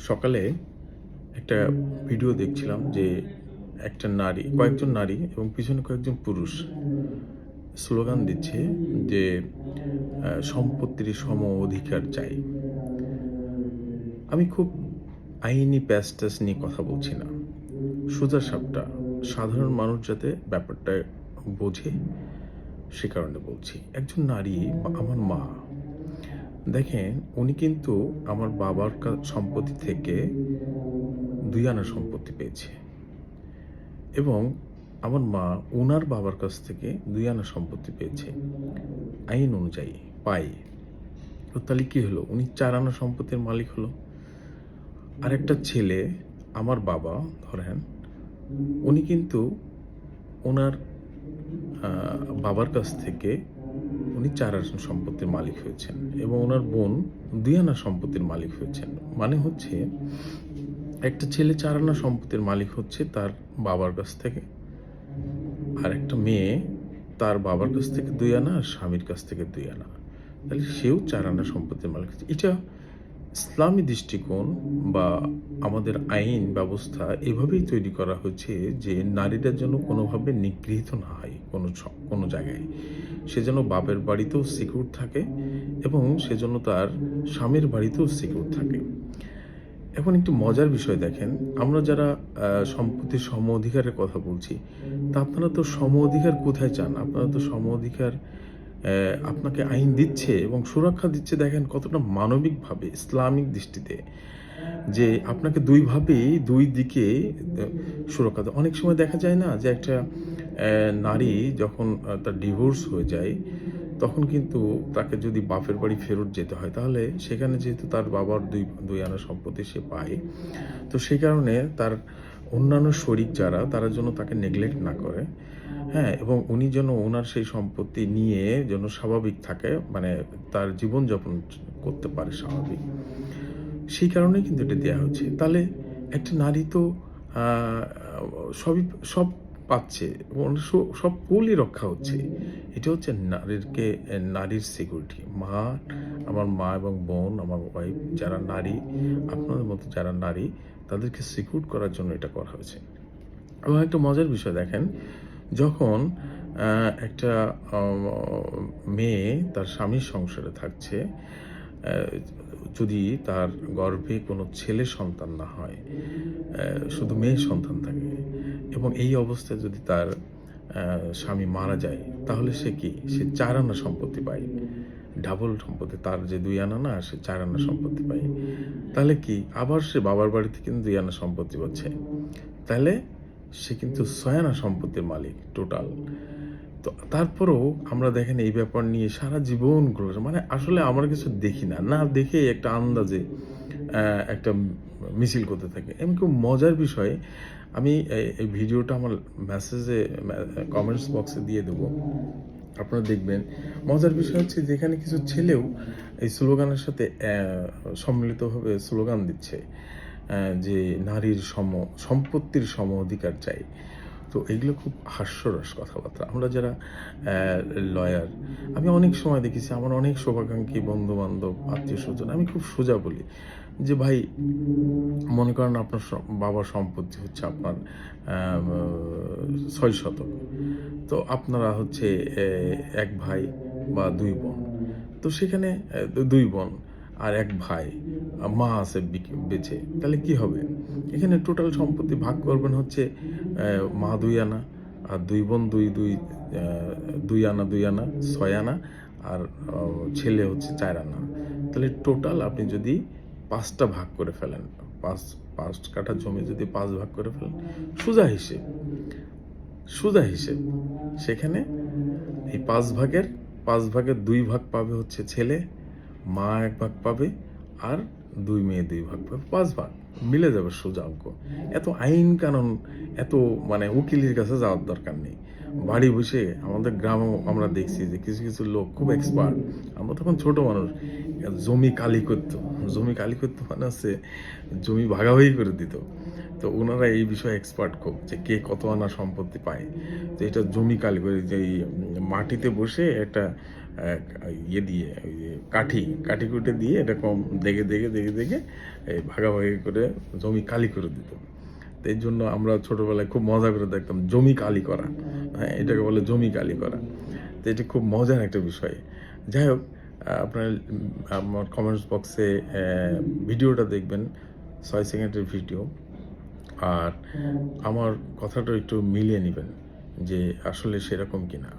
সকালে একটা ভিডিও দেখছিলাম যে কয়েকজন নারী এবং পিছনে কয়েকজন পুরুষ স্লোগান দিচ্ছে যে সম্পত্তির সম অধিকার চাই। আমি খুব আইনি প্যাচ-ট্যাচ নিয়ে কথা বলছি না। সোজাসাপটা সাধারণ মানুষ যাতে ব্যাপারটা বোঝে সে কারণে বলছি। একজন নারী আমার মা। দেখেন উনি কিন্তু আমার বাবার সম্পত্তি থেকে ২ আনা সম্পত্তি পেয়েছে এবং আমার মা উনার বাবার কাছ থেকে ২ আনা সম্পত্তি পেয়েছে। আইন অনুযায়ী পায়। তো তাহলে কি হলো? উনি ৪ আনা সম্পত্তির মালিক হলো। আরেকটা ছেলে আমার বাবা ধরেন, উনি কিন্তু উনার আ বাবার কাছ থেকে উনি ৪ আনা সম্পত্তির মালিক হয়েছেন এবং উনার বোন ২ আনা সম্পত্তির মালিক হয়েছেন। মানে হচ্ছে একটা ছেলে ৪ আনা সম্পত্তির মালিক হচ্ছে তার বাবার কাছ থেকে। আর একটা মেয়ে তার বাবার কাছ থেকে ২ আনা আর স্বামীর কাছ থেকে ২ আনা। তাহলে সেও ৪ আনা সম্পত্তির মালিক হচ্ছে। এটা ইসলামী দৃষ্টিকোণ বা আমাদের আইন ব্যবস্থা এভাবেই তৈরি করা হয়েছে যে নারীরা যেন কোনোভাবে নিগৃহীত না হয় কোনো জায়গায়। সে যেন বাপের বাড়িতেও সিকিউর থাকে এবং সেজন্য তার স্বামীর বাড়িতেও সিকিউর থাকে। এখন একটু মজার বিষয় দেখেন, আমরা যারা সম্পত্তির সম অধিকারের কথা বলছি, তা আপনারা তো সম অধিকার কোথায় চান? আপনারা তো সম অধিকার আপনাকে আইন দিচ্ছে এবং সুরক্ষা দিচ্ছে দেখেন কতটা মানবিকভাবে, ইসলামিক দৃষ্টিতে। যে আপনাকে ২ ভাবেই ২ দিকে সুরক্ষা দেয়। অনেক সময় দেখা যায় না যে একটা নারী যখন তার ডিভোর্স হয়ে যায়, তখন কিন্তু তাকে যদি বাপের বাড়ি ফেরত যেতে হয়, তাহলে সেখানে যেহেতু তার বাবার ২ আনা সম্পত্তি সে পায়, তো সেই কারণে তার অন্যান্য শরিক যারা, তারা যেন তাকে নেগলেক্ট না করে, হ্যাঁ? এবং উনি যেন উনার সেই সম্পত্তি নিয়ে যেন স্বাভাবিক থাকে, মানে তার জীবনযাপন করতে পারে স্বাভাবিক। সেই কারণেই কিন্তু এটা দেয়া হচ্ছে। তাহলে একটা নারী তো আ সবই সব পাচ্ছে এবং সব কুলই রক্ষা হচ্ছে। এটা হচ্ছে নারীর সিকিউরিটি। আমার মা এবং বোন, আমার ওয়াইফ যারা নারী, আপনাদের মতো যারা নারী, তাদেরকে সিকিউর করার জন্য এটা করা হয়েছে। এবং একটা মজার বিষয় দেখেন, যখন আ একটা অ মেয়ে তার স্বামীর সংসারে থাকছে, যদি তার গর্ভে কোনো ছেলে সন্তান না হয়, শুধু মেয়ে সন্তান থাকে এবং এই অবস্থায় যদি তার স্বামী মারা যায়, তাহলে সে কি? সে ৪ আনা সম্পত্তি পায়। ডাবল সম্পত্তি। তার যে ২ আনা না, সে ৪ আনা সম্পত্তি পায়। তাহলে কি? আবার সে বাবার বাড়িতে কিন্তু ২ আনা সম্পত্তি পাচ্ছে। তাহলে সে কিন্তু ৬ আনা সম্পত্তির মালিক টোটাল। তো তারপরেও আমরা দেখেন এই ব্যাপার নিয়ে সারা জীবন মানে আসলে আমরা কিছু দেখি না। না দেখেই একটা আন্দাজে একটা মিছিল করতে থাকি। এবং খুব মজার বিষয়, আমি এই ভিডিওটা আমার মেসেজে কমেন্টস বক্সে দিয়ে দেবো। আপনারা দেখবেন। মজার বিষয় হচ্ছে যে এখানে কিছু ছেলেও এই স্লোগানের সাথে সম্মিলিতভাবে স্লোগান দিচ্ছে যে নারীর সম্পত্তির সম অধিকার চাই। তো এগুলো খুব হাস্যরস কথাবার্তা। আমরা যারা লয়ার, আমি অনেক সময় দেখেছি আমার অনেক শুভাকাঙ্ক্ষী বন্ধু-বান্ধব, আত্মীয়স্বজন, আমি খুব সোজা বলি যে, "ভাই, মনে করেন আপনার বাবার সম্পত্তি হচ্ছে আপনার ৬ শতক। তো আপনারা হচ্ছে ১ ভাই বা ২ বোন। তো সেখানে ২ বোন আর ১ ভাই, মা আছে বেঁচে। তাহলে কি হবে? এখানে টোটাল সম্পত্তি ভাগ করবেন হচ্ছে মা ২ আনা আর ২ বোন ২ আনা, ২ আনা, ৬ আনা আর ছেলে হচ্ছে ৪ আনা। তাহলে টোটাল আপনি যদি ৫ টা ভাগ করে ফেলেন, ৫ কাঠা জমি যদি ৫ ভাগ করে ফেলেন, সোজা হিসেব, সোজা হিসেব। সেখানে এই ৫ ভাগের ২ ভাগ পাবে হচ্ছে ছেলে, মা ১ ভাগ পাবে আর ২ মেয়ে ২ ভাগ পাবে। ৫ ভাগ। মিলে যাবে সোজা অঙ্ক। এত আইন কানুন, এত মানে উকিলের কাছে যাওয়ার দরকার নেই। বাড়ি বসে আমাদের গ্রামেও আমরা দেখছি যে কিছু লোক খুব এক্সপার্ট। আমরা তখন ছোট মানুষ। জমি কালি করত। জমি কালি করত মানে হচ্ছে জমি ভাগাভাগি করে দিত। তো উনারা এই বিষয়ে এক্সপার্ট খুব, যে কে কত আনা সম্পত্তি পায়। তো এটা জমি কালি করে যে মাটিতে বসে একটা ইয়ে দিয়ে ওই যে কাঠি কুটে দিয়ে এরকম দেখে এই ভাগাভাগি করে জমি কালি করে দিত। তো এই জন্য আমরা ছোটবেলায় খুব মজা করে দেখতাম জমি কালি করা। হ্যাঁ, এটাকে বলে জমি কালি করা। তো এটা খুব মজার একটা বিষয়। যাই হোক, আপনার আমার কমেন্টস বক্সে ভিডিওটা দেখবেন, ৬ সেকেন্ডের ভিডিও। আর আমার কথাটা একটু মিলিয়ে নিবেন যে আসলে সেরকম কিনা।